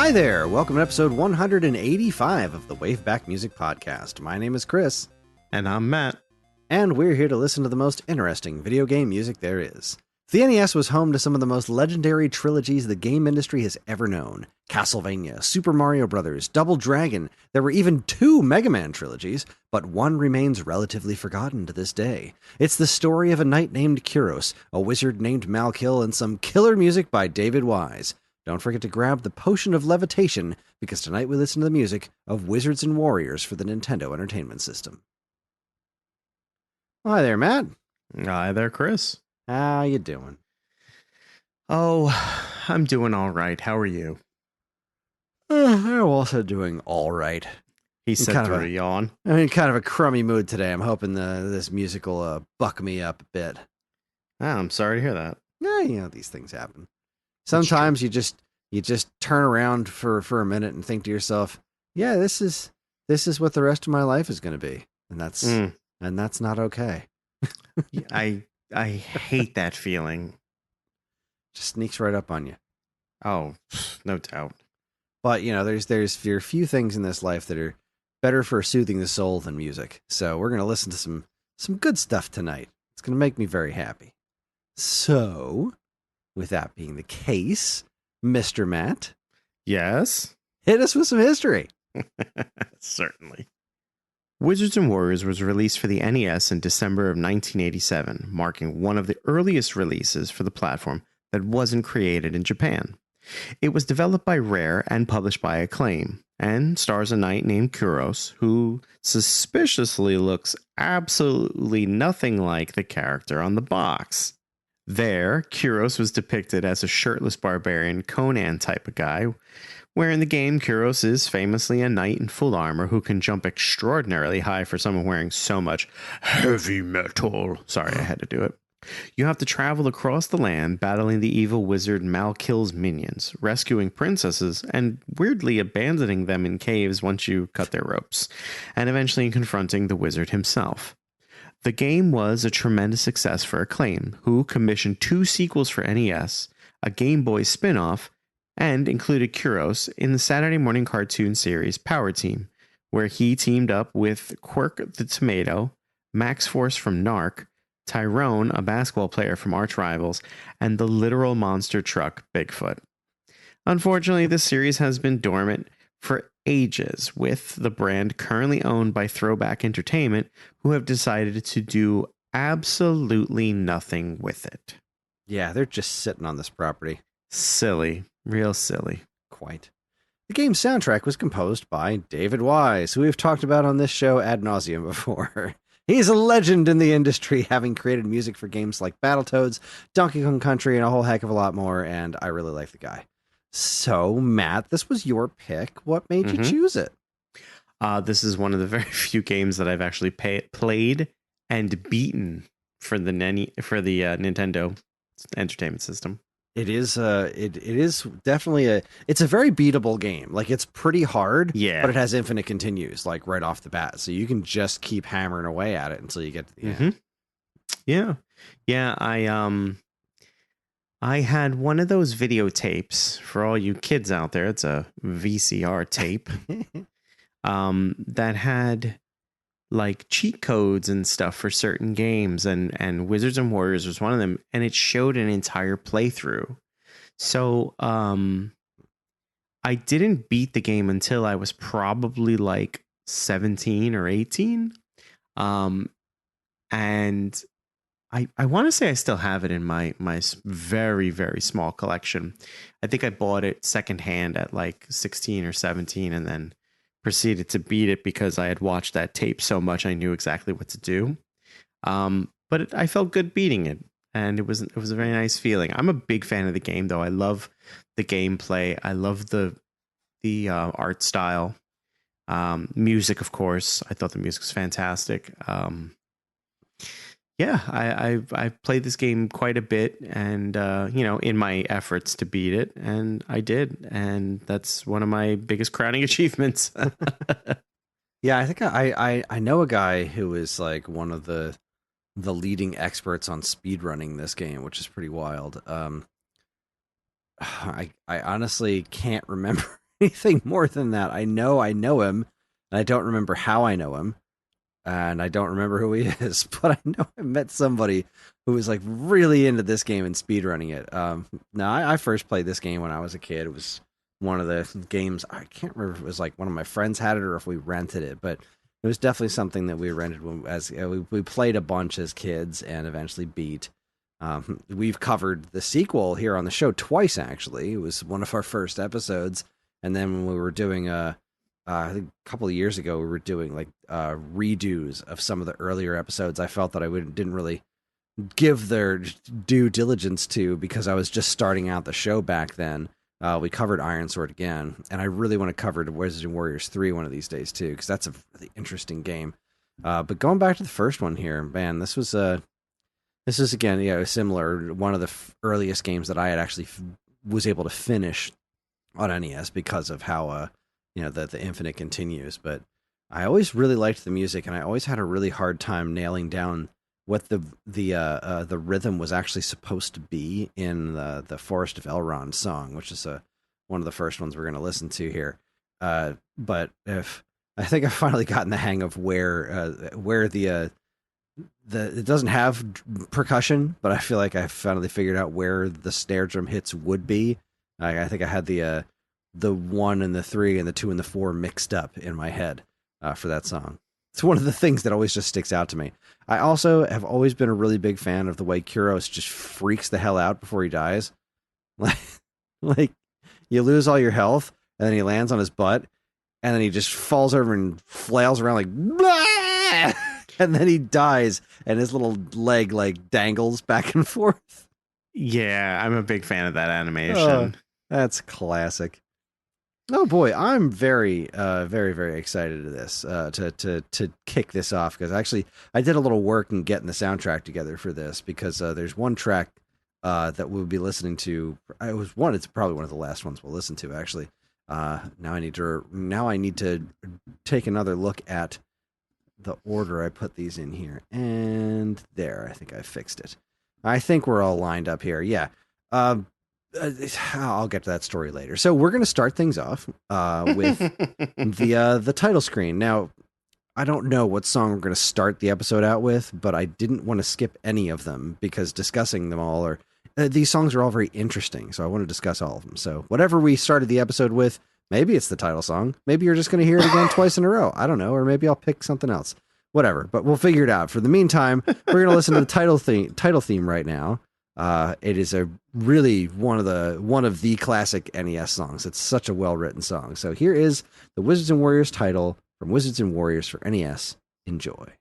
Hi there! Welcome to episode 185 of the WaveBack Music Podcast. My name is Chris. And I'm Matt. And we're here to listen to the most interesting video game music there is. The NES was home to some of the most legendary trilogies the game industry has ever known. Castlevania, Super Mario Bros., Double Dragon. There were even 2 Mega Man trilogies, but one remains relatively forgotten to this day. It's the story of a knight named Kyros, a wizard named Malkil, and some killer music by David Wise. Don't forget to grab the Potion of Levitation, because tonight we listen to the music of Wizards and Warriors for the Nintendo Entertainment System. Hi there, Matt. Hi there, Chris. How you doing? Oh, I'm doing all right. How are you? I'm also doing all right. He said through a yawn. I'm in kind of a crummy mood today. I'm hoping this music will buck me up a bit. Oh, I'm sorry to hear that. Yeah, you know, these things happen. Sometimes you just turn around for a minute and think to yourself, yeah, this is what the rest of my life is going to be. And that's not okay. I hate that feeling. Just sneaks right up on you. Oh, no doubt. But, you know, there are few things in this life that are better for soothing the soul than music. So we're going to listen to some good stuff tonight. It's going to make me very happy. So, with that being the case, Mr. Matt. Yes? Hit us with some history. Certainly. Wizards and Warriors was released for the NES in December of 1987, marking one of the earliest releases for the platform that wasn't created in Japan. It was developed by Rare and published by Acclaim, and stars a knight named Kyros, who suspiciously looks absolutely nothing like the character on the box. There, Kyros was depicted as a shirtless barbarian Conan type of guy, where in the game, Kyros is famously a knight in full armor who can jump extraordinarily high for someone wearing so much heavy metal. Sorry, I had to do it. You have to travel across the land, battling the evil wizard Malkil's minions, rescuing princesses, and weirdly abandoning them in caves once you cut their ropes, and eventually confronting the wizard himself. The game was a tremendous success for Acclaim, who commissioned 2 sequels for NES, a Game Boy spin-off, and included Kyros in the Saturday morning cartoon series Power Team, where he teamed up with Quirk the Tomato, Max Force from Narc, Tyrone, a basketball player from Arch Rivals, and the literal monster truck Bigfoot. Unfortunately, this series has been dormant for ages, with the brand currently owned by Throwback Entertainment, who have decided to do absolutely nothing with it. Yeah, they're just sitting on this property. Silly. Real silly. Quite. The game's soundtrack was composed by David Wise, who we've talked about on this show ad nauseum before. He's a legend in the industry, having created music for games like Battletoads, Donkey Kong Country, and a whole heck of a lot more, and I really like the guy. So, Matt, this was your pick. What made you choose it? This is one of the very few games that I've actually played and beaten for the Nintendo Entertainment System. It is it is definitely it's a very beatable game. Like, it's pretty hard, yeah, but it has infinite continues, like right off the bat. So you can just keep hammering away at it until you get to the end. Yeah. I had one of those videotapes for all you kids out there. It's a VCR tape that had like cheat codes and stuff for certain games, and Wizards and Warriors was one of them, and it showed an entire playthrough. So I didn't beat the game until I was probably like 17 or 18. And I want to say I still have it in my very, very small collection. I think I bought it secondhand at like 16 or 17 and then proceeded to beat it because I had watched that tape so much I knew exactly what to do. But I felt good beating it, and it was a very nice feeling. I'm a big fan of the game, though. I love the gameplay. I love the art style. Music, of course. I thought the music was fantastic. Yeah, I played this game quite a bit, and in my efforts to beat it, and I did, and that's one of my biggest crowning achievements. Yeah, I think I know a guy who is like one of the leading experts on speedrunning this game, which is pretty wild. I honestly can't remember anything more than that. I know him, and I don't remember how I know him, and I don't remember who he is, but I know I met somebody who was like really into this game and speedrunning it. No, I first played this game when I was a kid. It was one of the games, I can't remember if it was like one of my friends had it or if we rented it, but it was definitely something that we rented we played a bunch as kids and eventually beat. We've covered the sequel here on the show twice, actually. It was one of our first episodes, and then when we were doing I think a couple of years ago, we were doing like redos of some of the earlier episodes. I felt that didn't really give their due diligence to because I was just starting out the show back then. We covered Iron Sword again, and I really want to cover Wizards and Warriors 3 one of these days too, because that's a really interesting game. But going back to the first one here, man, this is again, similar. One of the earliest games that I had actually was able to finish on NES because of how the Infinite continues. But I always really liked the music, and I always had a really hard time nailing down what the rhythm was actually supposed to be in the Forest of Elrond song, which is one of the first ones we're going to listen to here. But if I think I've finally gotten the hang of where it doesn't have percussion, but I feel like I finally figured out where the snare drum hits would be. I think I had the 1 and the 3 and the 2 and the 4 mixed up in my head for that song. It's one of the things that always just sticks out to me. I also have always been a really big fan of the way Kuros just freaks the hell out before he dies. Like you lose all your health, and then he lands on his butt, and then he just falls over and flails around like, blah! And then he dies, and his little leg like dangles back and forth. Yeah, I'm a big fan of that animation. Oh, that's classic. Oh boy, I'm very, very, very excited to this to kick this off, because actually I did a little work in getting the soundtrack together for this, because there's one track that we'll be listening to. It's probably one of the last ones we'll listen to actually. Now I need to take another look at the order I put these in here, and there, I think I fixed it. I think we're all lined up here. Yeah. I'll get to that story later. So we're going to start things off with the title screen. Now, I don't know what song we're going to start the episode out with, but I didn't want to skip any of them, because discussing them all these songs are all very interesting. So I want to discuss all of them. So whatever we started the episode with, maybe it's the title song. Maybe you're just going to hear it again twice in a row. I don't know. Or maybe I'll pick something else. Whatever. But we'll figure it out. For the meantime, we're going to listen to the title theme right now. It is a really one of the classic NES songs. It's such a well-written song. So here is the Wizards and Warriors title from Wizards and Warriors for NES. Enjoy.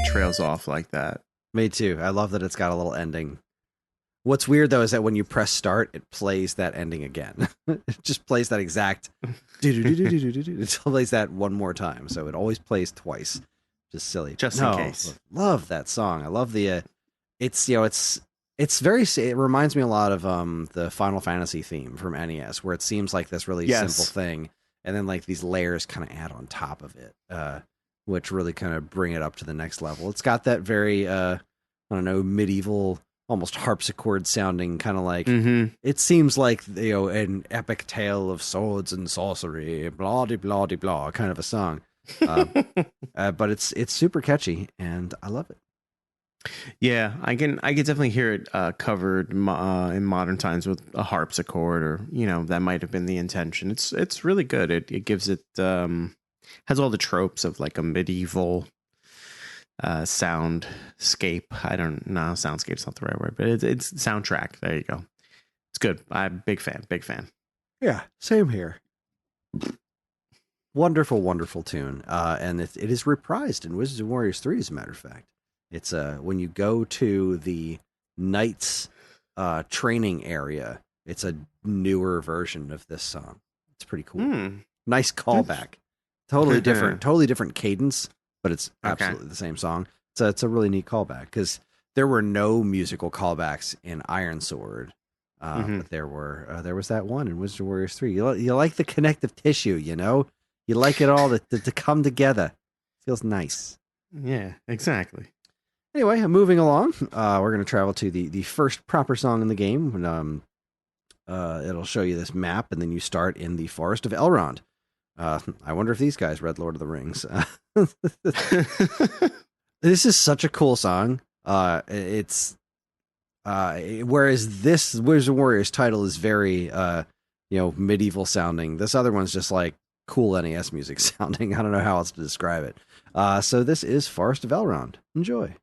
Trails off like that. Me too. I love that it's got a little ending. What's weird though is that when you press start, it plays that ending again. It just plays that exact it plays that one more time. So it always plays twice. Just silly. Just in case. Love that song. I love the it's very, it reminds me a lot of the Final Fantasy theme from NES, where it seems like this really simple thing, and then like these layers kind of add on top of it. Which really kind of bring it up to the next level. It's got that very, I don't know, medieval, almost harpsichord sounding, kind of like, It seems like, an epic tale of swords and sorcery, blah, de, blah, de, blah, kind of a song. But it's super catchy, and I love it. Yeah, I can definitely hear it covered in modern times with a harpsichord, or, that might have been the intention. It's really good. It gives it, has all the tropes of like a medieval soundscape. I don't know, soundscape's not the right word, but it's soundtrack. There you go. It's good. I'm big fan. Yeah, same here. Wonderful, wonderful tune. And it is reprised in Wizards and Warriors 3, as a matter of fact. It's when you go to the Knights training area, it's a newer version of this song. It's pretty cool. Nice callback. Totally different cadence, but it's absolutely the same song. So it's a really neat callback because there were no musical callbacks in Iron Sword. But there was that one in Wizards and Warriors 3. You like the connective tissue, you know? You like it all to come together. Feels nice. Yeah, exactly. Anyway, moving along, we're going to travel to the first proper song in the game. It'll show you this map, and then you start in the Forest of Elrond. I wonder if these guys read Lord of the Rings. This is such a cool song. It's whereas this Wizards and Warriors title is very medieval sounding. This other one's just like cool NES music sounding. I don't know how else to describe it. So this is Forest of Elrond. Enjoy.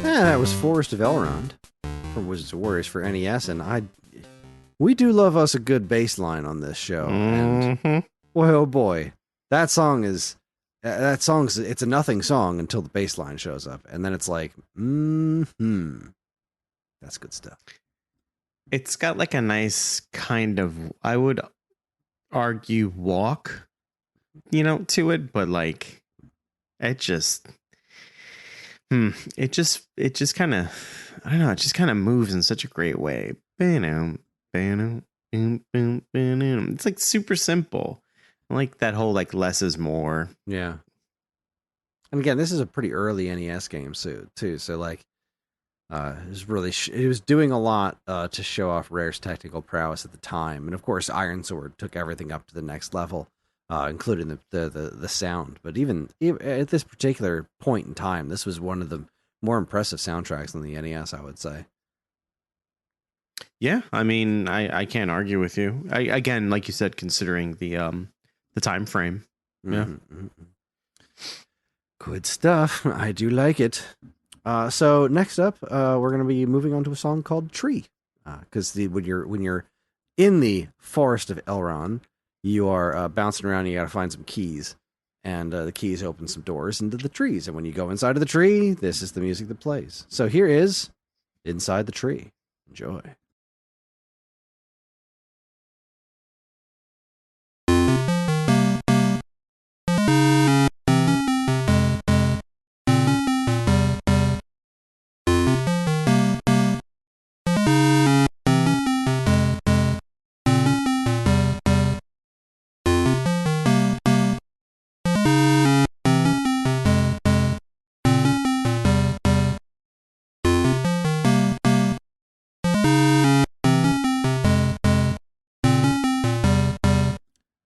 That was Forest of Elrond from Wizards of Warriors for NES, and we do love us a good bass line on this show. And boy, oh boy, it's a nothing song until the bass line shows up, and then it's like, that's good stuff. It's got like a nice kind of, I would argue, walk, to it, but like it just kind of, I don't know, it just kind of moves in such a great way. It's like super simple. I like that whole like less is more. Yeah. And again, this is a pretty early NES game too. So like, it was doing a lot to show off Rare's technical prowess at the time, and of course, Iron Sword took everything up to the next level, including the sound. But even at this particular point in time, this was one of the more impressive soundtracks on the NES, I would say. Yeah, I mean, I can't argue with you. Again, like you said, considering the time frame. Yeah. Mm-hmm. Good stuff. I do like it. So next up, we're going to be moving on to a song called "Tree," because when you're in the Forest of Elrond, you are bouncing around. And you got to find some keys, and the keys open some doors into the trees. And when you go inside of the tree, this is the music that plays. So here is "Inside the Tree." Enjoy.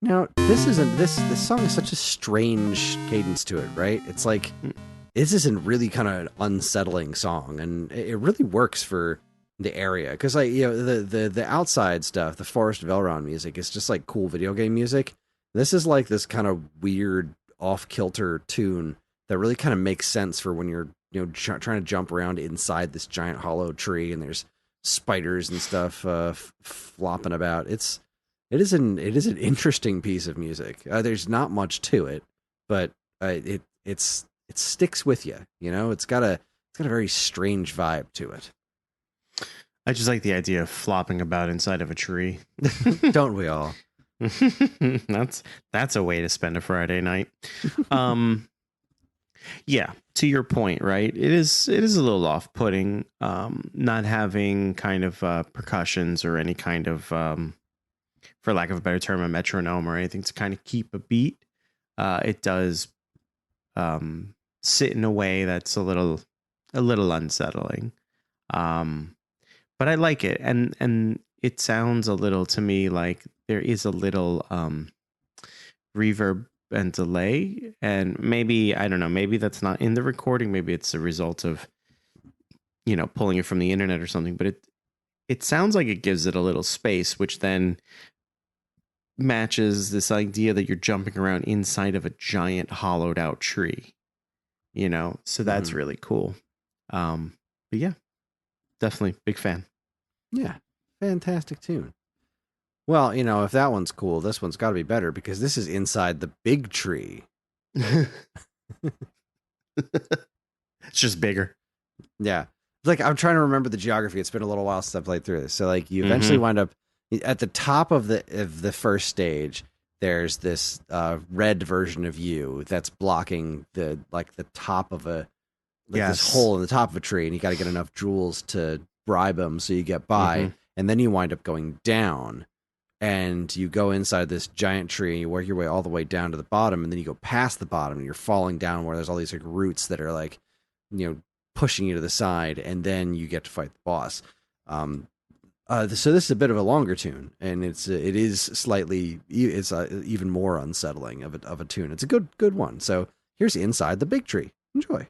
Now, this song is such a strange cadence to it, right? It's like this is a really kind of unsettling song, and it really works for the area because, like, the outside stuff, the Forest of Elrond music is just like cool video game music. This is like this kind of weird off kilter tune that really kind of makes sense for when you're trying to jump around inside this giant hollow tree, and there's spiders and stuff flopping about. It is an interesting piece of music. There's not much to it, but it sticks with you. It's got a very strange vibe to it. I just like the idea of flopping about inside of a tree. Don't we all? That's a way to spend a Friday night. Yeah, to your point, right? It is a little off-putting, not having kind of percussions or any kind of, for lack of a better term, a metronome or anything to kind of keep a beat. It does sit in a way that's a little unsettling. But I like it, and it sounds a little to me like there is a little reverb and delay, and maybe, I don't know, maybe that's not in the recording, maybe it's a result of pulling it from the internet or something, but it sounds like it gives it a little space, which then matches this idea that you're jumping around inside of a giant hollowed out tree, so that's really cool. But yeah, definitely big fan. Yeah, fantastic tune. Well, if that one's cool, this one's got to be better because this is inside the big tree. It's just bigger. Yeah. Like, I'm trying to remember the geography. It's been a little while since I played through this. So, like, you eventually wind up at the top of the first stage. There's this red version of you that's blocking the top of this hole in the top of a tree, and you got to get enough jewels to bribe them so you get by, and then you wind up going down, and you go inside this giant tree, and you work your way all the way down to the bottom, and then you go past the bottom, and you're falling down where there's all these roots that are pushing you to the side, and then you get to fight the boss. So this is a bit of a longer tune, and it is slightly, it's even more unsettling of a tune. It's a good one. So here's Inside the Big Tree. Enjoy.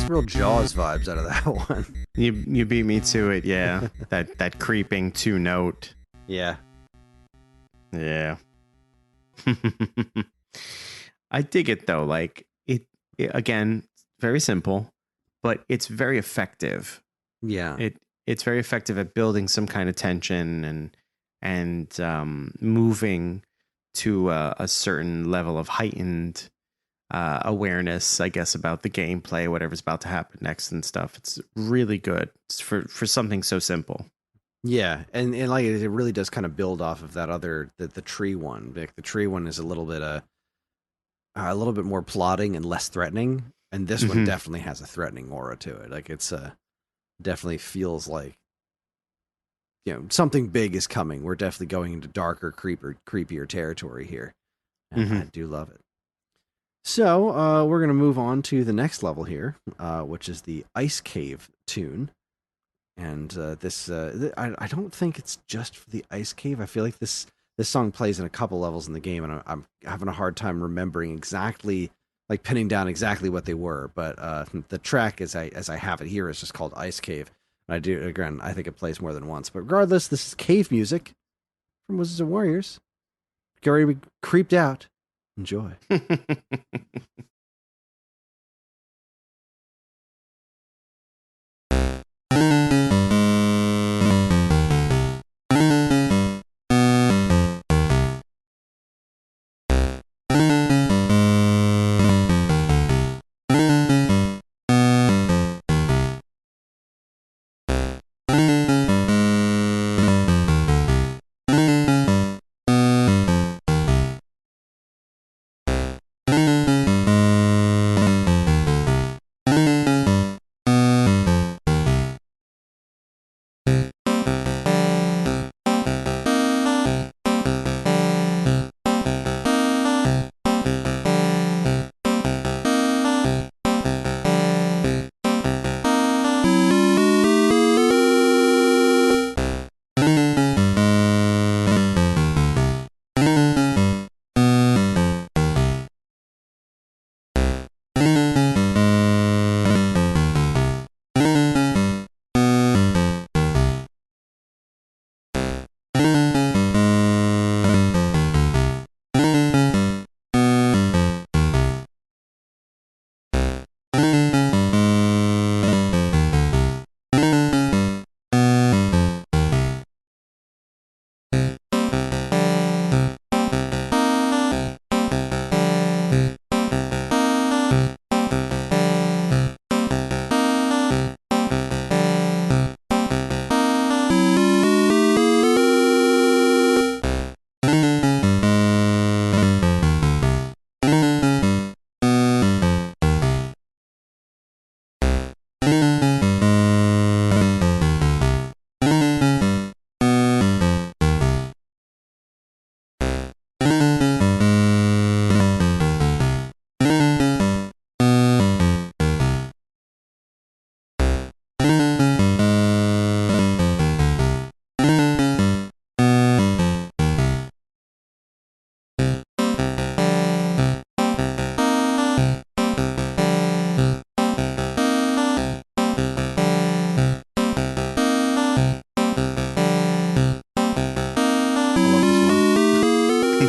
Real Jaws vibes out of that one. You beat me to it, yeah. that creeping 2-note. Yeah. I dig it though. Like it again, very simple, but it's very effective. Yeah. It's very effective at building some kind of tension and moving to a certain level of heightened awareness, I guess, about the gameplay, whatever's about to happen next and stuff. It's really good for something so simple. Yeah, and like it really does kind of build off of that other the tree one. Like, the tree one is a little bit more plotting and less threatening, and this one definitely has a threatening aura to it. Like, it's definitely feels like something big is coming. We're definitely going into darker, creepier territory here, and I do love it. So we're going to move on to the next level here, which is the Ice Cave tune. And this, I don't think it's just for the Ice Cave. I feel like this song plays in a couple levels in the game, and I'm having a hard time remembering exactly, like pinning down exactly what they were. But the track, as I have it here, is just called Ice Cave. And I think it plays more than once. But regardless, this is cave music from Wizards and Warriors. Get ready to be creeped out. Enjoy.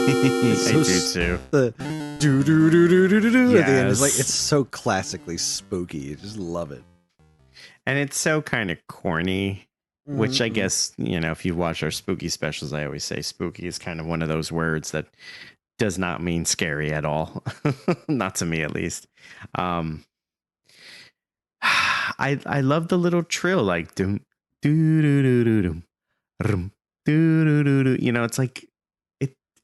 It's I so do too. The do do do do do do do at the end is like Yes. it's so classically spooky. You just love it. And it's so kind of corny, which I Mhm. guess, if you watch our spooky specials, I always say spooky is kind of one of those words that does not mean scary at all. Not to me, at least. I love the little trill, like doom doo doo doo doo doo rum, doo doo doo doo. It's like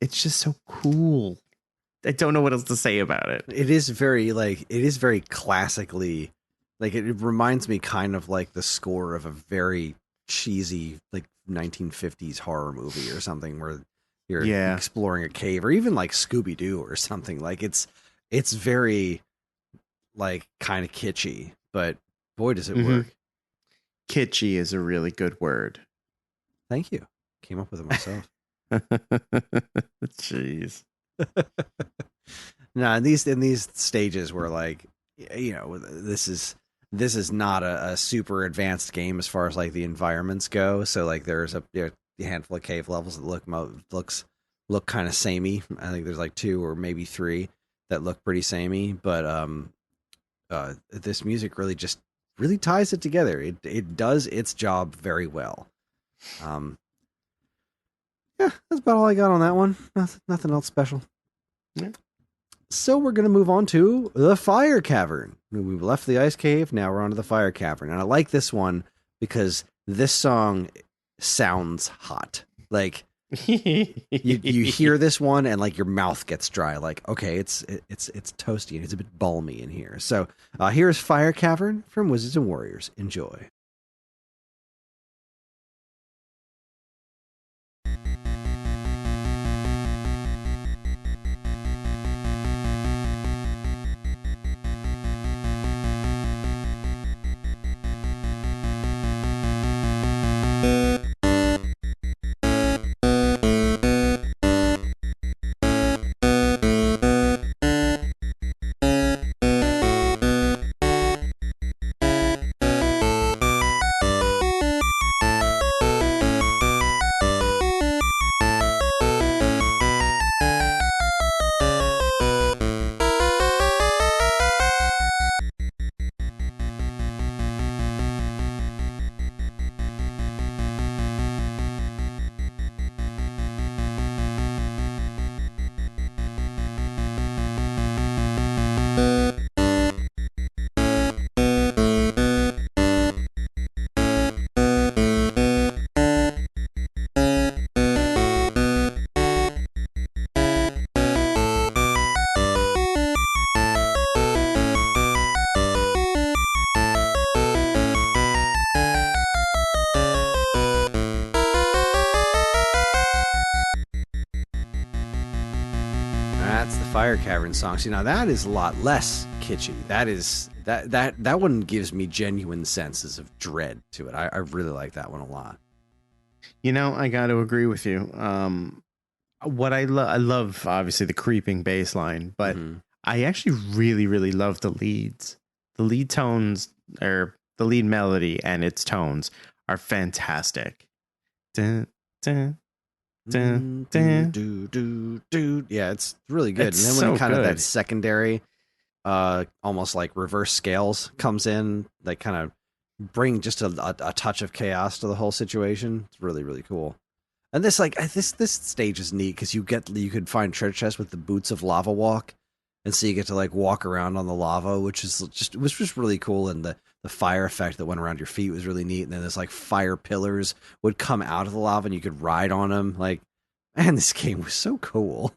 it's just so cool. I don't know what else to say about it. It is very classically, like it reminds me kind of like the score of a very cheesy like 1950s horror movie or something where you're Yeah. exploring a cave, or even like Scooby Doo or something. Like it's very like kind of kitschy, but boy does it work. Kitschy is a really good word. Thank you. Came up with it myself. Jeez. No, in these stages where like this is not a super advanced game as far as like the environments go. So like there's a handful of cave levels that look kind of samey. I think there's like 2 or maybe 3 that look pretty samey, but this music really ties it together. It does its job very well. Yeah, that's about all I got on that one. Nothing else special. Yeah. So we're going to move on to the Fire Cavern. We've left the Ice Cave, now we're on to the Fire Cavern. And I like this one because this song sounds hot. Like you hear this one and like your mouth gets dry. Like, okay, it's toasty and it's a bit balmy in here. So here's Fire Cavern from Wizards and Warriors. Enjoy. That's the Fire Cavern song. See, now that is a lot less kitschy. That one gives me genuine senses of dread to it. I really like that one a lot. I got to agree with you. What I love, obviously, the creeping bass line, but I actually really, really love the leads. The lead tones, or the lead melody and its tones are fantastic. Dun, dun, dun, dun. Yeah, it's really good. It's and then when so kind of good. that secondary, almost like reverse scales comes in, they kind of bring just a touch of chaos to the whole situation. It's really, really cool. And this this stage is neat because you could find treasure chests with the boots of lava walk, and so you get to like walk around on the lava, which was just really cool. And the fire effect that went around your feet was really neat. And then there's like fire pillars would come out of the lava and you could ride on them. Like, man, this game was so cool.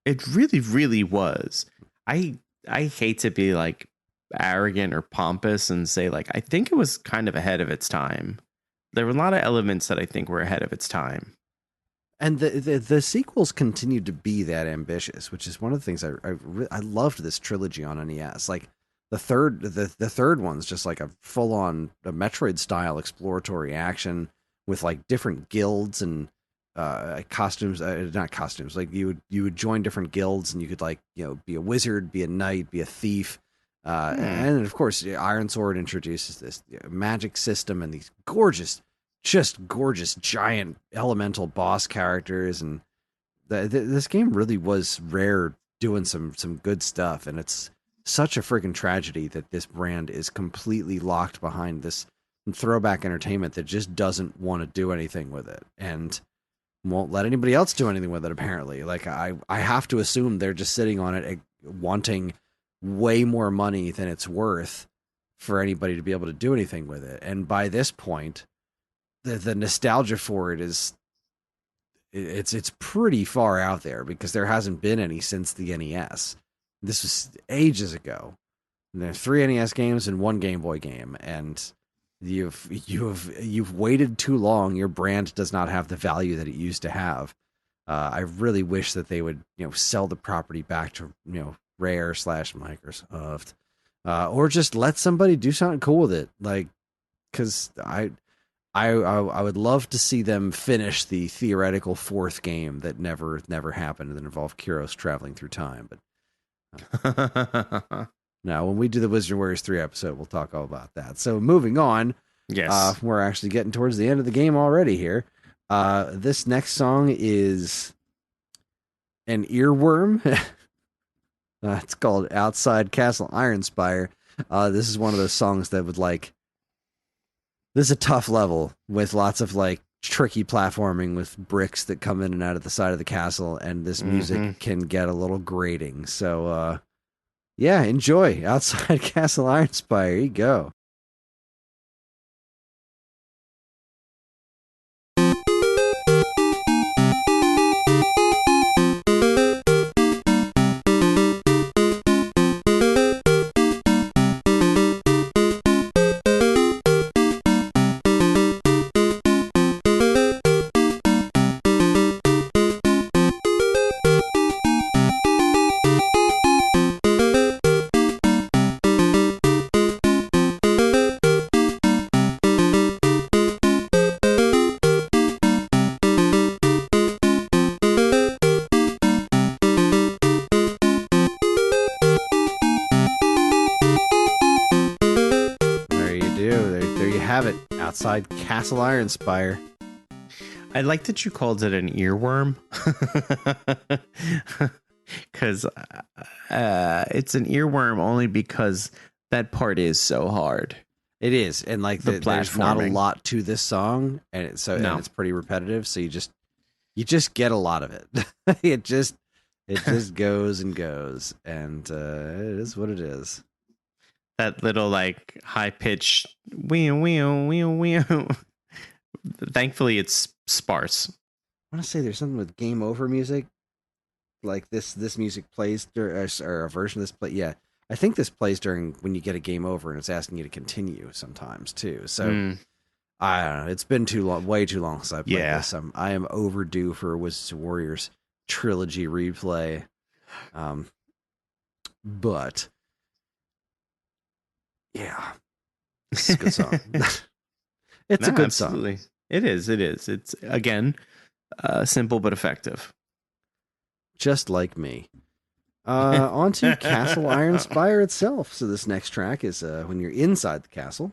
It really, really was. I hate to be like arrogant or pompous and say like I think it was kind of ahead of its time. There were a lot of elements that I think were ahead of its time. And the sequels continued to be that ambitious, which is one of the things I loved this trilogy on NES. Like the third one's just like a full on Metroid style exploratory action with like different guilds and costumes, not costumes. Like you would join different guilds and you could like be a wizard, be a knight, be a thief. And of course, Iron Sword introduces this magic system and these gorgeous giant elemental boss characters, and This game really was Rare doing some good stuff, and it's such a freaking tragedy that this brand is completely locked behind this throwback entertainment that just doesn't want to do anything with it and won't let anybody else do anything with it. Apparently, like I have to assume they're just sitting on it, wanting way more money than it's worth for anybody to be able to do anything with it. And by this point, the nostalgia for it is it's pretty far out there because there hasn't been any since the NES. This was ages ago. And there are 3 NES games and 1 Game Boy game, and you've waited too long. Your brand does not have the value that it used to have. I really wish that they would, sell the property back to, Rare / Microsoft, or just let somebody do something cool with it. Like, because I would love to see them finish the theoretical 4th game that never happened that involved Kyros traveling through time. But now, when we do the Wizard Warriors 3 episode, we'll talk all about that. So moving on, yes, we're actually getting towards the end of the game already here. This next song is an earworm. It's called Outside Castle Ironspire. This is one of those songs that would this is a tough level with lots of tricky platforming with bricks that come in and out of the side of the castle, and this music can get a little grating. So, yeah, enjoy Outside Castle Ironspire. Here you go. Outside Castle Ironspire. I like that you called it an earworm, because it's an earworm only because that part is so hard. It is, and there's not a lot to this song, and it's pretty repetitive. So you just get a lot of it. it just goes and goes, and it is what it is. That little high pitched wee wee wee. Thankfully, it's sparse. I want to say there's something with game over music, like this music plays or a version of this play. Yeah, I think this plays during when you get a game over, and it's asking you to continue sometimes too. So I don't know. It's been too long, way too long since I played this. I am overdue for a Wizards and Warriors trilogy replay. But yeah, it's a good song. It's a good absolutely. song. It is. It's, again, simple but effective. Just like me. On to Castle Ironspire itself. So this next track is when you're inside the castle.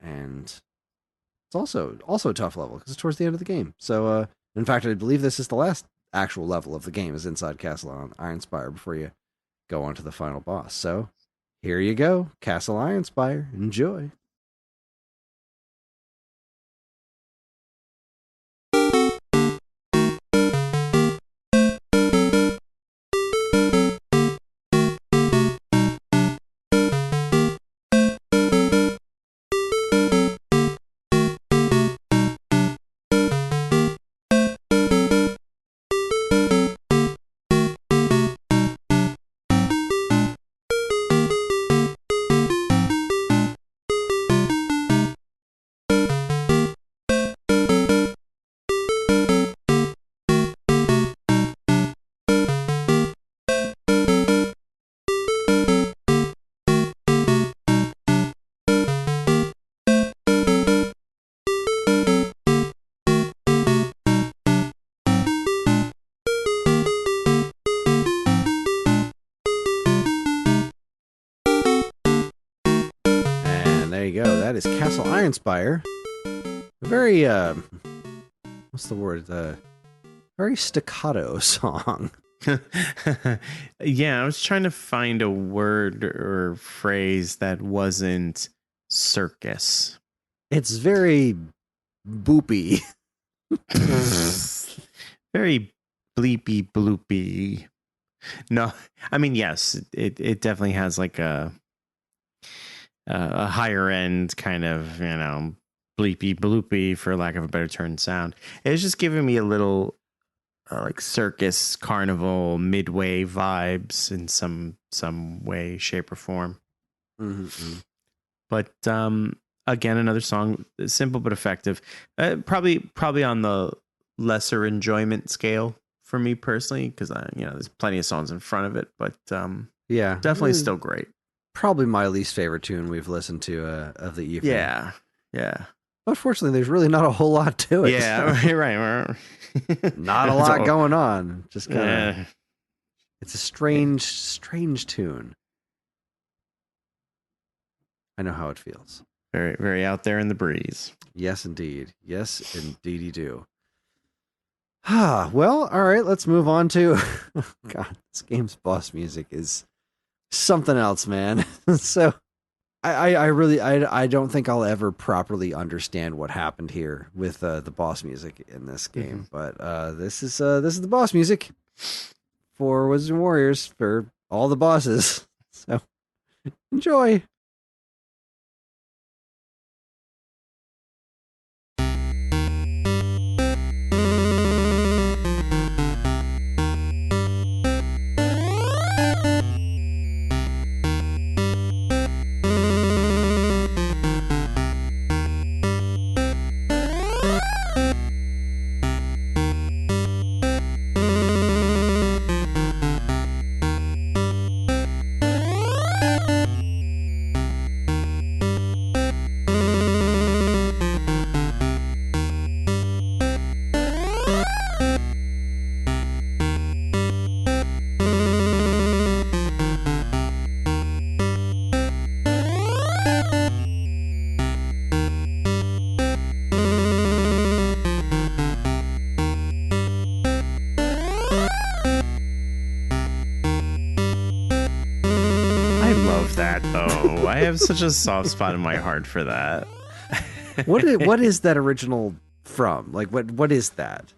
And it's also a tough level because it's towards the end of the game. So, in fact, I believe this is the last actual level of the game is inside Castle on Ironspire before you go on to the final boss. So here you go, Castle Ironspire. Enjoy. That is Castle Ironspire. Very, what's the word? Very very staccato song. Yeah, I was trying to find a word or phrase that wasn't circus. It's very boopy. Very bleepy bloopy. No, I mean, yes, it definitely has like a higher end kind of, bleepy bloopy, for lack of a better term, sound. It was just giving me a little like circus, carnival, midway vibes in some way, shape, or form. Mm-hmm. But again, another song, simple but effective. Probably on the lesser enjoyment scale for me personally, because there's plenty of songs in front of it, but Yeah, definitely still great. Probably my least favorite tune we've listened to of the evening. Yeah. Unfortunately, there's really not a whole lot to it. Yeah, right. Not a lot going on. Just kind of. It's a strange tune. I know how it feels. Very, very out there in the breeze. Yes, indeed. Yes, indeed, you do. Well, all right. Let's move on to. God, this game's boss music is something else, man. So, I really don't think I'll ever properly understand what happened here with the boss music in this game. But this is the boss music for Wizards and Warriors for all the bosses. So enjoy. I have such a soft spot in my heart for that. What is that original from? Like what is that?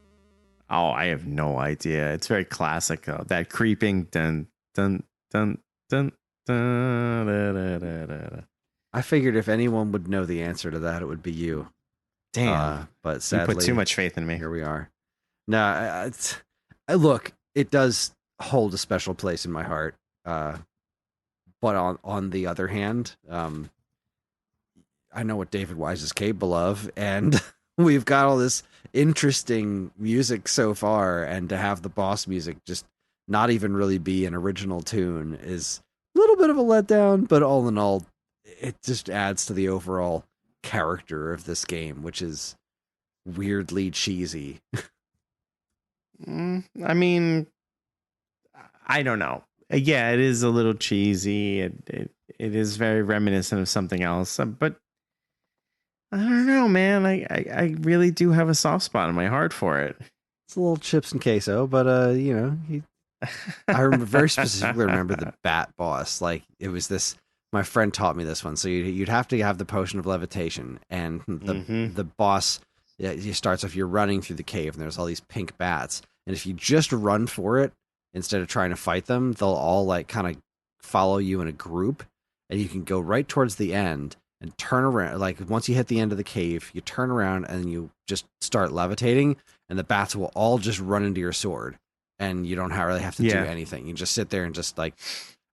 Oh, I have no idea. It's very classic. That creeping dun dun dun dun dun. Da, da, da, da. I figured if anyone would know the answer to that, it would be you. Damn. But sadly, you put too much faith in me. Here we are. No, look, it does hold a special place in my heart. But on the other hand, I know what David Wise is capable of, and we've got all this interesting music so far, and to have the boss music just not even really be an original tune is a little bit of a letdown, but all in all, it just adds to the overall character of this game, which is weirdly cheesy. I mean, I don't know. Yeah, it is a little cheesy. It is very reminiscent of something else, but I don't know, man. I really do have a soft spot in my heart for it. It's a little chips and queso, but I remember very specifically remember the bat boss. Like it was this. My friend taught me this one. So you'd have to have the potion of levitation, and the boss. It starts off. You're running through the cave, and there's all these pink bats, and if you just run for it instead of trying to fight them, they'll all like kind of follow you in a group, and you can go right towards the end and turn around. Like once you hit the end of the cave, you turn around and you just start levitating, and the bats will all just run into your sword, and you don't really have to do anything. You just sit there and just like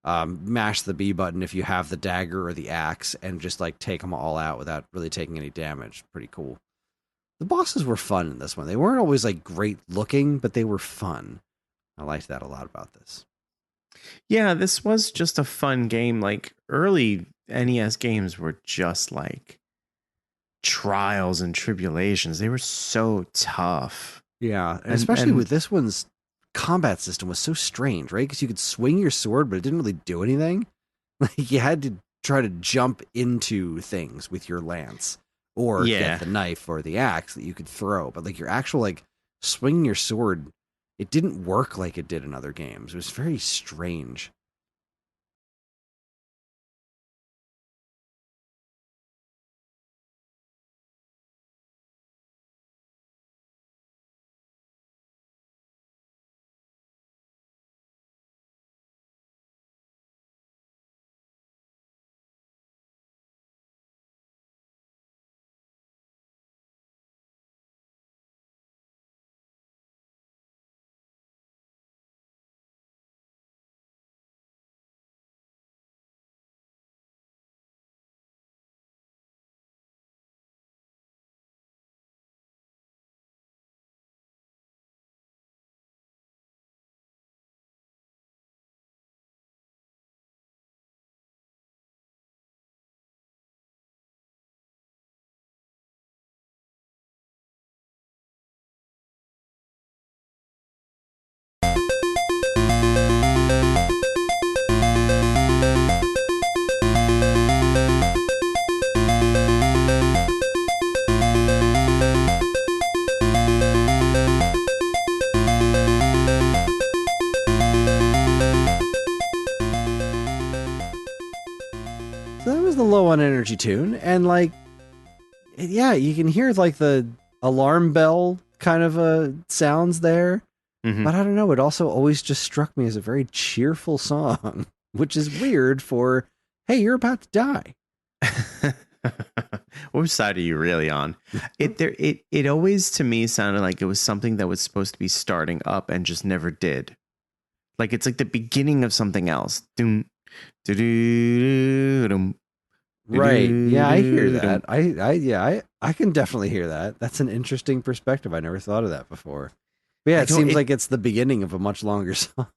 mash the B button if you have the dagger or the axe, and just like take them all out without really taking any damage. Pretty cool. The bosses were fun in this one. They weren't always like great looking, but they were fun. I liked that a lot about this. Yeah, this was just a fun game. Like early NES games were just like trials and tribulations. They were so tough. Yeah, and especially with this one's combat system was so strange, right? Because you could swing your sword, but it didn't really do anything. Like you had to try to jump into things with your lance, or get the knife or the axe that you could throw. But like your actual like swinging your sword it didn't work like it did in other games. It was very strange. So that was the low on energy tune, and like, yeah, you can hear like the alarm bell kind of sounds there, Mm-hmm. but I don't know. It also always just struck me as a very cheerful song, which is weird for, hey, you're about to die. Which side are you really on? It always to me sounded like it was something that was supposed to be starting up and just never did. Like it's like the beginning of something else. Doom, doo-doo-doo-dum, Right. Yeah, I hear doo-doo-doo-dum. that. I can definitely hear that. That's an interesting perspective. I never thought of that before. But yeah, I it don't seems it like it's the beginning of a much longer song.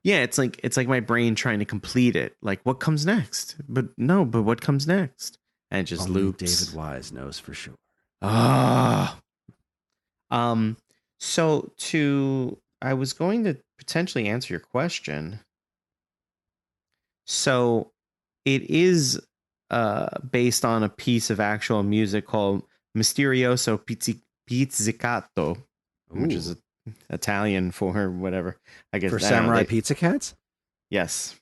Yeah, it's like my brain trying to complete it. Like what comes next? But no, but what comes next? And it just Only David loops. Wise knows for sure. Ah. Um so to I was going to potentially answer your question. So it is based on a piece of actual music called Misterioso Pizzicato, which is Ooh. Italian for whatever. I guess For I don't know. Samurai Pizza Cats? Yes.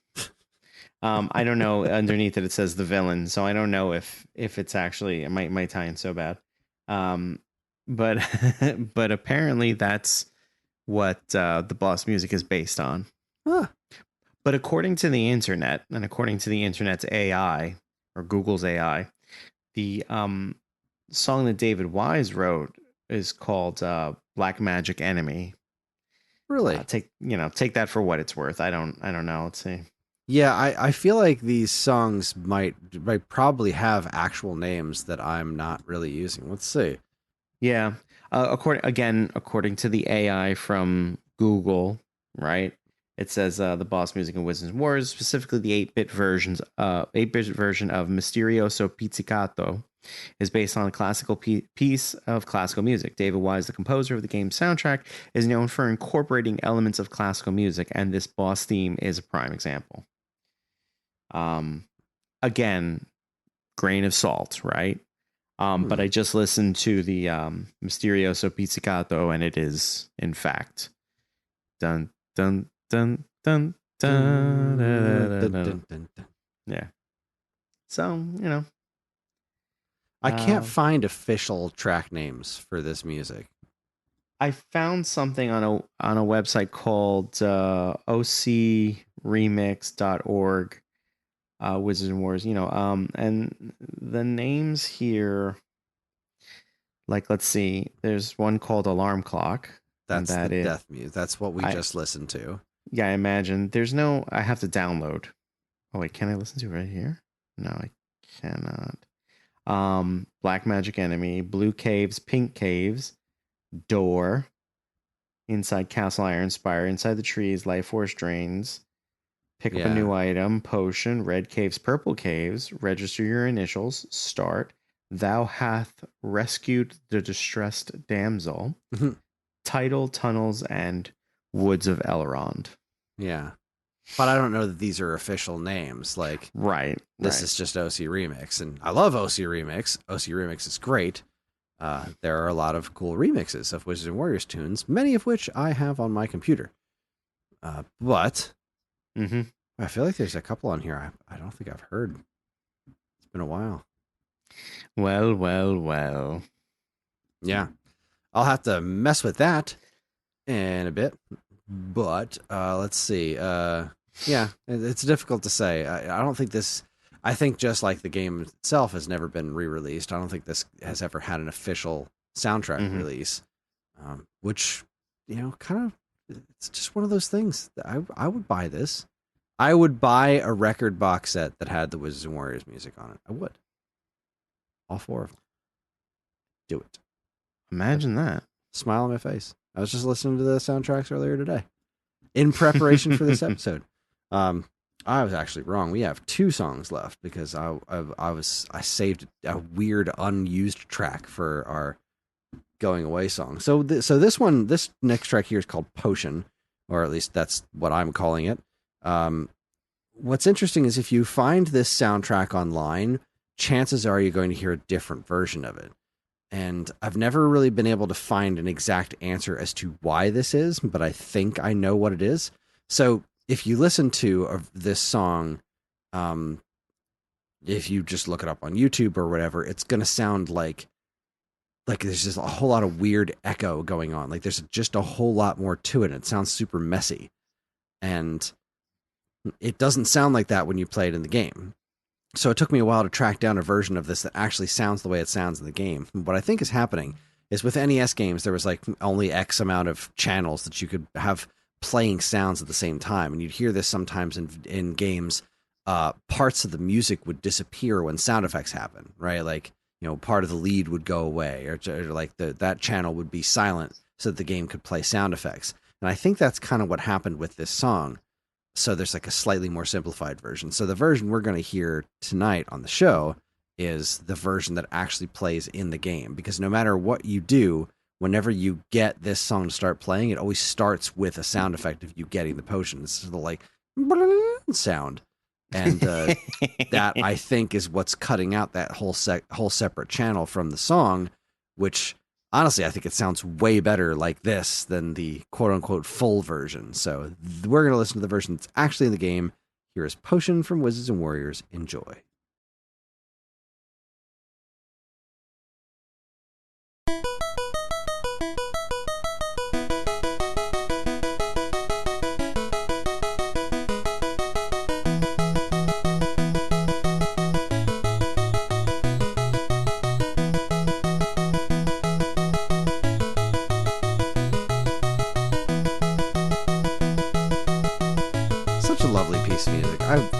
I don't know. Underneath it says the villain, so I don't know if it's actually my tie-in so bad. Um, but but apparently that's what the boss music is based on. Huh. But according to the internet, and according to the internet's AI or Google's AI, the song that David Wise wrote is called "Black Magic Enemy." Really? Take that for what it's worth. I don't know. Let's see. Yeah, I feel like these songs might probably have actual names that I'm not really using. Let's see. Yeah. According to the AI from Google, right? It says the boss music in Wizards and Wars, specifically the 8-bit version of Misterioso Pizzicato, is based on a classical piece of classical music. David Wise, the composer of the game's soundtrack, is known for incorporating elements of classical music, and this boss theme is a prime example. Um, again, grain of salt, right? But I just listened to the Misterioso Pizzicato, and it is, in fact, dun dun dun dun dun. Dun, Dun, dun, dun, dun. dun, dun, dun. Yeah. So I can't uh, find official track names for this music. I found something on a website called ocremix.org, Wizards and Wars. And the names here, like, let's see, there's one called Alarm Clock, and That's the that it. death music. That's what we I just listened to. Yeah, I imagine. I have to download. Oh wait, can I listen to it right here? No, I cannot. Black Magic Enemy, Blue Caves, Pink Caves, Door, Inside Castle Iron Spire, Inside the Trees, Life Force Drains, Pick up a Yeah. new item, Potion, Red Caves, Purple Caves, Register your initials, Start, Thou hath rescued the distressed damsel, Title, Tunnels, and Woods of Elrond. Yeah. But I don't know that these are official names. Like, Right, this right. is just OC Remix. And I love OC Remix. OC Remix is great. there are a lot of cool remixes of Wizards and Warriors tunes, many of which I have on my computer. But I feel like there's a couple on here I don't think I've heard. It's been a while. Well. Yeah. I'll have to mess with that in a bit. But let's see. Yeah, it's difficult to say. I don't think this... I think just like the game itself has never been re-released, I don't think this has ever had an official soundtrack release, which, kind of, it's just one of those things that I would buy this. I would buy a record box set that had the Wizards and Warriors music on it. I would. All 4 of them. Do it. Imagine that. Smile on my face. I was just listening to the soundtracks earlier today in preparation for this episode. I was actually wrong. We have 2 songs left because I saved a weird unused track for our going away song. So this next track here is called Potion, or at least that's what I'm calling it. What's interesting is if you find this soundtrack online, chances are you're going to hear a different version of it. And I've never really been able to find an exact answer as to why this is, but I think I know what it is. So if you listen to this song, if you just look it up on YouTube or whatever, it's going to sound like there's just a whole lot of weird echo going on. Like there's just a whole lot more to it. And it sounds super messy. And it doesn't sound like that when you play it in the game. So it took me a while to track down a version of this that actually sounds the way it sounds in the game. What I think is happening is with NES games, there was like only X amount of channels that you could have playing sounds at the same time. And you'd hear this sometimes in games, parts of the music would disappear when sound effects happen, right? Like, part of the lead would go away or like that channel would be silent so that the game could play sound effects. And I think that's kind of what happened with this song. So there's like a slightly more simplified version. So the version we're going to hear tonight on the show is the version that actually plays in the game, because no matter what you do, whenever you get this song to start playing, it always starts with a sound effect of you getting the potion. It's sort of like sound. And that, I think, is what's cutting out that whole separate channel from the song, which honestly, I think it sounds way better like this than the quote-unquote full version. So we're going to listen to the version that's actually in the game. Here is Potion from Wizards and Warriors. Enjoy.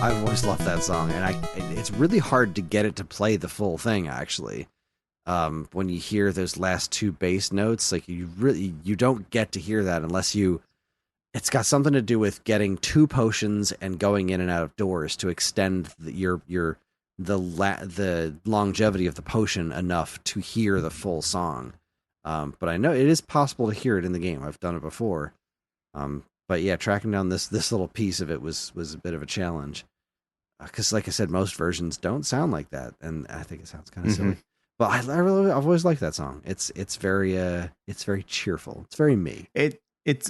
I've always loved that song, and it's really hard to get it to play the full thing, actually. When you hear those last 2 bass notes, like you don't get to hear that unless it's got something to do with getting 2 potions and going in and out of doors to extend the longevity of the potion enough to hear the full song. But I know it is possible to hear it in the game. I've done it before. But yeah, tracking down this little piece of it was a bit of a challenge, because like I said, most versions don't sound like that, and I think it sounds kind of silly. But I've always liked that song. It's very cheerful. It's very me. It's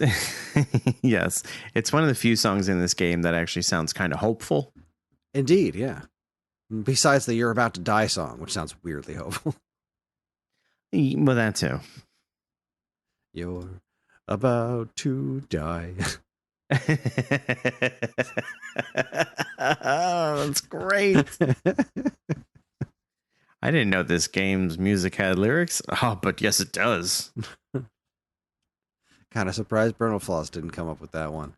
yes, it's one of the few songs in this game that actually sounds kind of hopeful. Indeed, yeah. Besides the "You're About to Die" song, which sounds weirdly hopeful. Well, that too. You're about to die. Oh, that's great. I didn't know this game's music had lyrics. Oh, but yes, it does. Kind of surprised Bernal-Floss didn't come up with that one.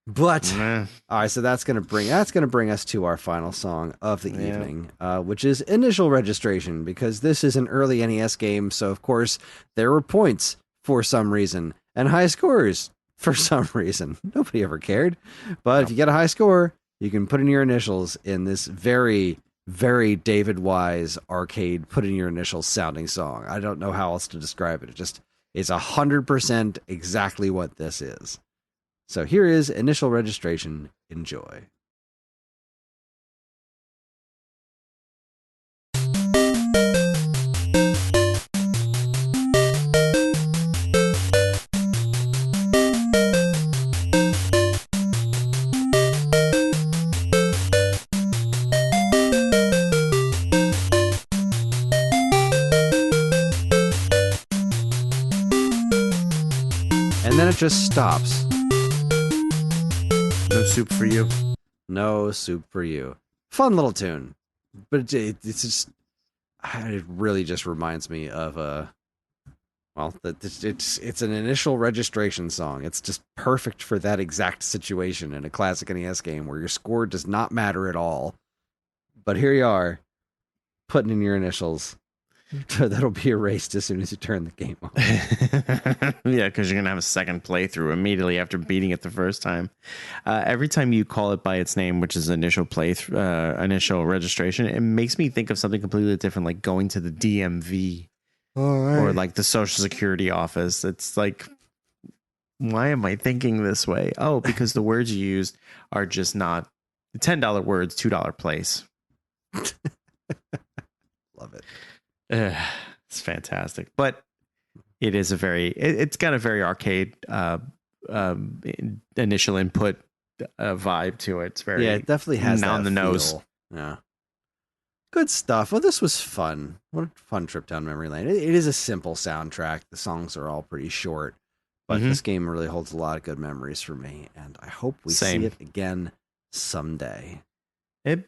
But all right, so that's gonna bring us to our final song of the evening, which is Initial Registration, because this is an early NES game, so of course there were points for some reason and high scores for some reason. Nobody ever cared, but if you get a high score, you can put in your initials in this very, very David Wise arcade put in your initials sounding song. I don't know how else to describe it. It just is 100% exactly what this is. So here is Initial Registration. Enjoy. just stops. No soup for you. No soup for you. Fun little tune, but it's just, it really just reminds me of it's an initial registration song. It's just perfect for that exact situation in a classic NES game where your score does not matter at all. But here you are, putting in your initials. That'll be erased as soon as you turn the game on. Yeah, because you're going to have a second playthrough immediately after beating it the first time. Every time you call it by its name, which is initial initial registration, it makes me think of something completely different, like going to the DMV or like the Social Security office. It's like, why am I thinking this way? Oh, because the words you used are just not $10 words, $2 place. Love it. It's fantastic, but it is it's got a very arcade initial input vibe to it. It's very, it definitely has on that the nose. feel. Yeah, good stuff. Well, this was fun. What a fun trip down memory lane. It is a simple soundtrack. The songs are all pretty short, but this game really holds a lot of good memories for me, and I hope we see it again someday. It'd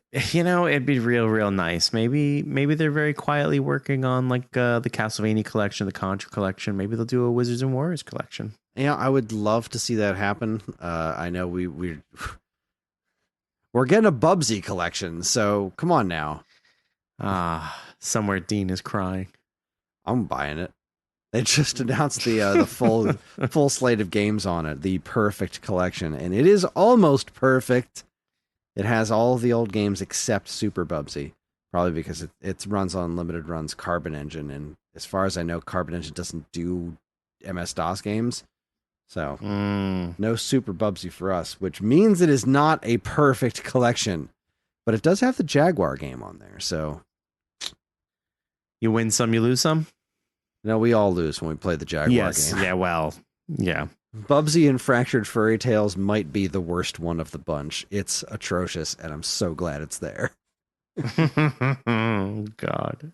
be real nice. Maybe they're very quietly working on like the Castlevania collection, the Contra collection. Maybe they'll do a Wizards and Warriors collection. Yeah, I would love to see that happen. I know we're getting a Bubsy collection, so come on now. Somewhere Dean is crying. I'm buying it. They just announced the full slate of games on it, the perfect collection, and it is almost perfect. It has all the old games except Super Bubsy, probably because it runs on Limited Run's Carbon Engine, and as far as I know, Carbon Engine doesn't do MS-DOS games, so no Super Bubsy for us, which means it is not a perfect collection, but it does have the Jaguar game on there, so... You win some, you lose some? No, we all lose when we play the Jaguar game. Yeah, well, yeah. Bubsy and Fractured Furry Tales might be the worst one of the bunch. It's atrocious, and I'm so glad it's there. God.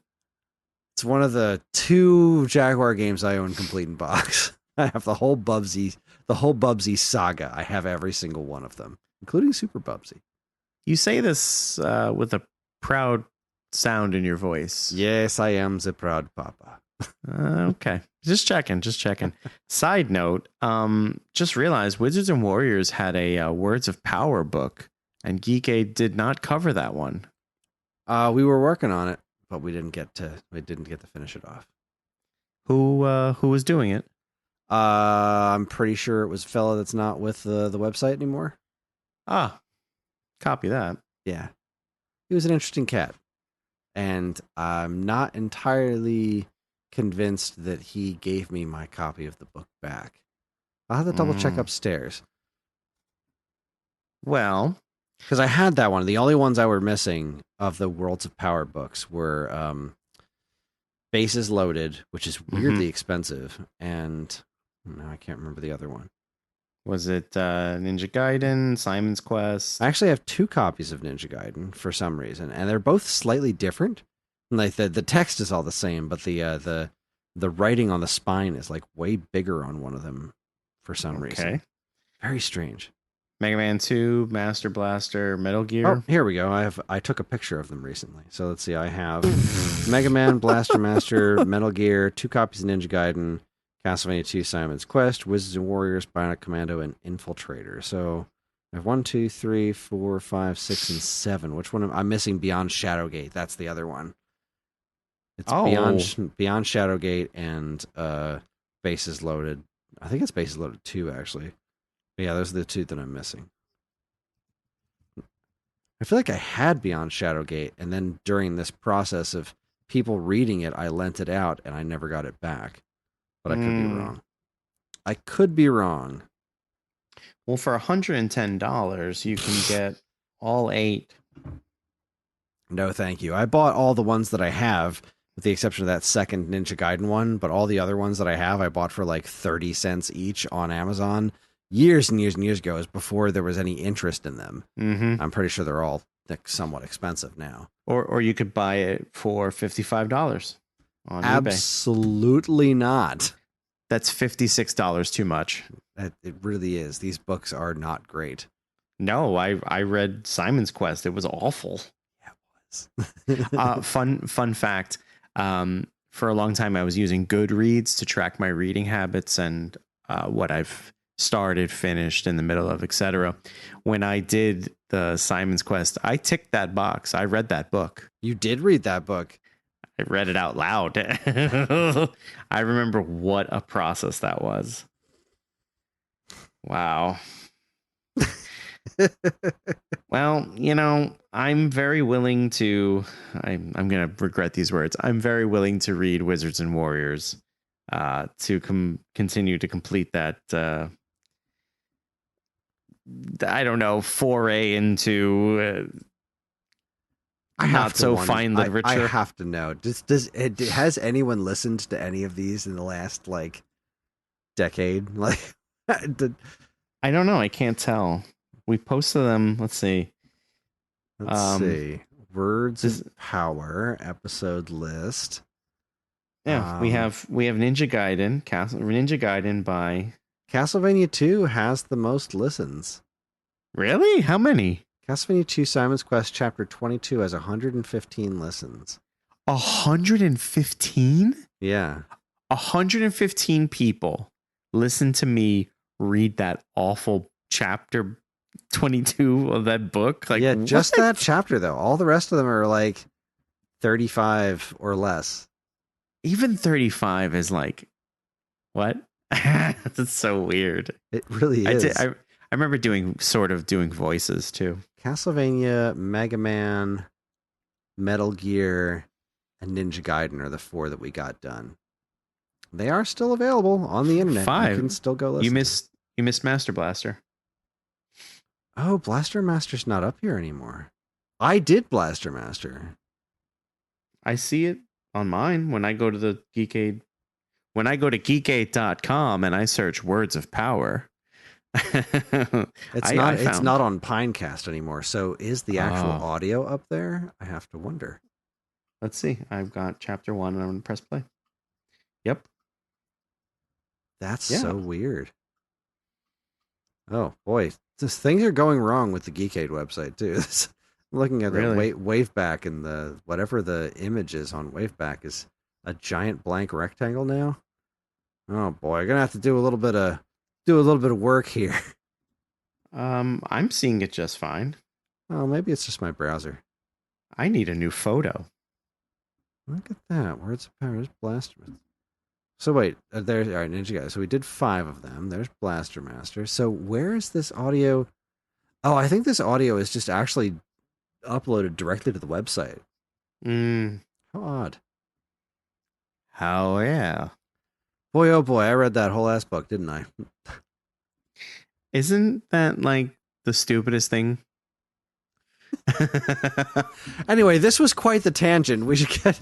It's one of the 2 Jaguar games I own complete in box. I have the whole Bubsy saga. I have every single one of them, including Super Bubsy. You say this with a proud sound in your voice. Yes, I am the proud papa. Okay. Just checking. Side note, just realized Wizards and Warriors had a Words of Power book, and Geekade did not cover that one. We were working on it, but we didn't get to finish it off. Who was doing it? I'm pretty sure it was a fella that's not with the website anymore. Copy that. Yeah. He was an interesting cat. And I'm not entirely convinced that he gave me my copy of the book back. I'll have to double check upstairs. Well, because I had that one. The only ones I were missing of the Worlds of Power books were Bases Loaded, which is weirdly expensive, and no, I can't remember the other one. Was it Ninja Gaiden, Simon's Quest? I actually have 2 copies of Ninja Gaiden for some reason, and they're both slightly different. Like the text is all the same, but the writing on the spine is like way bigger on one of them for some reason. Very strange. Mega Man 2, Master Blaster, Metal Gear. Oh, here we go. I took a picture of them recently. So let's see. I have Mega Man, Blaster Master, Metal Gear, 2 copies of Ninja Gaiden, Castlevania 2, Simon's Quest, Wizards and Warriors, Bionic Commando, and Infiltrator. So I have 1, 2, 3, 4, 5, 6, and 7. Which one? I'm missing Beyond Shadowgate. That's the other one. It's Beyond Shadowgate and Bases Loaded. I think it's Bases Loaded 2, actually. But yeah, those are the 2 that I'm missing. I feel like I had Beyond Shadowgate, and then during this process of people reading it, I lent it out, and I never got it back. But I could be wrong. I could be wrong. Well, for $110, you can get all 8. No, thank you. I bought all the ones that I have, with the exception of that second Ninja Gaiden one, but all the other ones that I have, I bought for like 30 cents each on Amazon years and years and years ago, is before there was any interest in them. I'm pretty sure they're all somewhat expensive now. Or you could buy it for $55 on eBay. Absolutely not. That's $56 too much. It really is. These books are not great. No, I read Simon's Quest. It was awful. Yeah, it was. Fun fact. For a long time, I was using Goodreads to track my reading habits and what I've started, finished, in the middle of, etc. When I did the Simon's Quest, I ticked that box. I read that book. You did read that book. I read it out loud. I remember what a process that was. Wow. Well, I'm very willing to, I'm going to regret these words. I'm very willing to read Wizards and Warriors to continue to complete that, I don't know, foray into not so fine literature. I have to know. Has anyone listened to any of these in the last decade? I don't know. I can't tell. We posted them. Let's see. Let's see. Words of Power episode list. Yeah, we have Ninja Gaiden by Castlevania 2 has the most listens. Really? How many? Castlevania 2 Simon's Quest Chapter 22 has 115 listens. 115? Yeah. 115 people listen to me read that awful chapter 22 of that book. Yeah, just that chapter though. All the rest of them are 35 or less. Even 35 is what? That's so weird. It really is. I remember doing voices too. Castlevania, Mega Man, Metal Gear, and Ninja Gaiden are the 4 that we got done. They are still available on the internet. 5. You can still go listen. You missed Master Blaster. Oh, Blaster Master's not up here anymore. I did Blaster Master. I see it on mine when I go to the Geekade. When I go to geekade.com and I search Words of Power. It's not on Pinecast anymore. So is the actual audio up there? I have to wonder. Let's see. I've got chapter 1 and I'm going to press play. Yep. That's so weird. Oh boy, things are going wrong with the Geekade website too. I'm looking at the WaveBack, and whatever the image is on WaveBack is a giant blank rectangle now. Oh boy, I'm gonna have to do a little bit of work here. I'm seeing it just fine. Oh, maybe it's just my browser. I need a new photo. Look at that. Words of Power. There's Blaster. So wait, there's all right, Ninja Guys. So we did 5 of them. There's Blaster Master. So where is this audio? Oh, I think this audio is just actually uploaded directly to the website. How odd. How yeah. Boy, oh boy, I read that whole ass book, didn't I? Isn't that the stupidest thing? Anyway, this was quite the tangent. We should get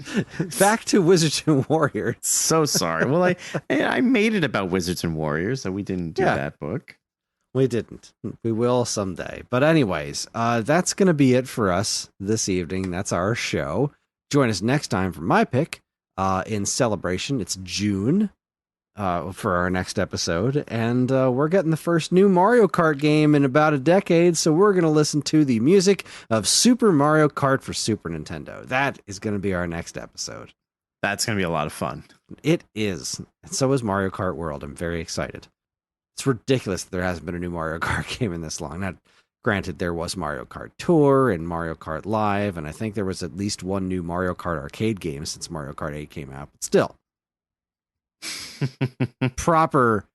back to Wizards and Warriors. So sorry. Well, I made it about Wizards and Warriors, so we didn't do that book. We didn't. We will someday. But anyways, that's going to be it for us this evening. That's our show. Join us next time for my pick. In celebration, it's June for our next episode. And we're getting the first new Mario Kart game in about a decade. So we're going to listen to the music of Super Mario Kart for Super Nintendo. That is going to be our next episode. That's going to be a lot of fun. It is. And so is Mario Kart World. I'm very excited. It's ridiculous that there hasn't been a new Mario Kart game in this long. Now, granted, there was Mario Kart Tour and Mario Kart Live, and I think there was at least one new Mario Kart arcade game since Mario Kart 8 came out. But still, proper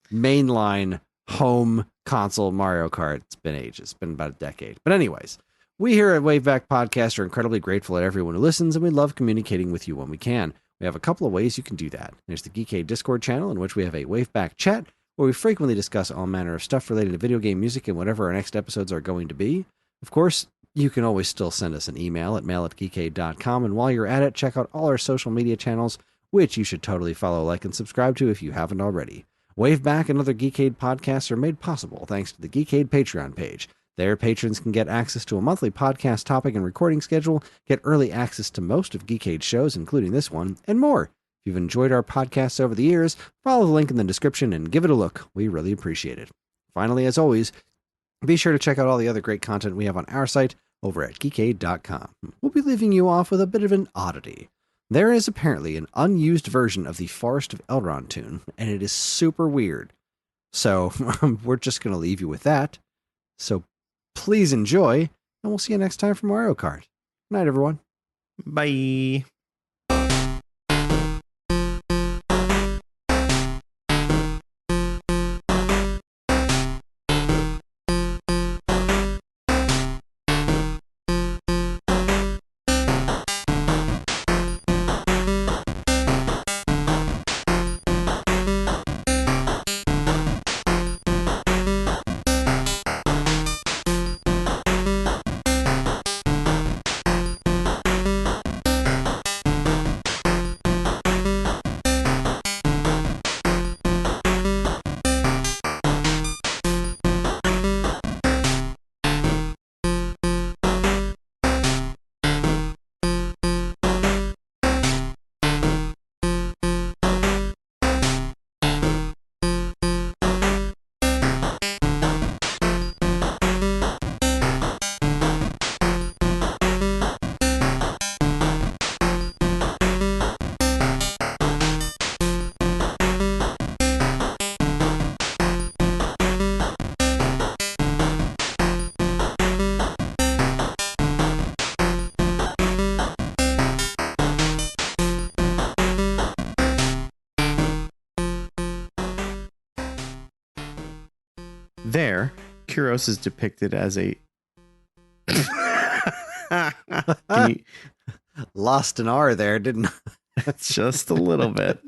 mainline home console Mario Kart. It's been ages. It's been about a decade. But anyways, we here at WaveBack Podcast are incredibly grateful to everyone who listens, and we love communicating with you when we can. We have a couple of ways you can do that. There's the Geekade Discord channel, in which we have a WaveBack chat, where we frequently discuss all manner of stuff related to video game music and whatever our next episodes are going to be. Of course, you can always still send us an email at mail@geekade.com, and while you're at it, check out all our social media channels, which you should totally follow, like, and subscribe to if you haven't already. WaveBack and other Geekade podcasts are made possible thanks to the Geekade Patreon page. There, patrons can get access to a monthly podcast topic and recording schedule, get early access to most of Geekade's shows, including this one, and more. If you've enjoyed our podcasts over the years, follow the link in the description and give it a look. We really appreciate it. Finally, as always, be sure to check out all the other great content we have on our site over at geekade.com. We'll be leaving you off with a bit of an oddity. There is apparently an unused version of the Forest of Elrond tune, and it is super weird. So we're just going to leave you with that. So please enjoy, and we'll see you next time for Mario Kart. Good night, everyone. Bye. There, Kuros is depicted as a... Can you... Lost an R there, didn't I? Just a little bit.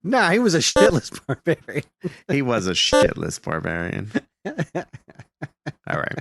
Nah, he was a shitless barbarian. He was a shitless barbarian. All right.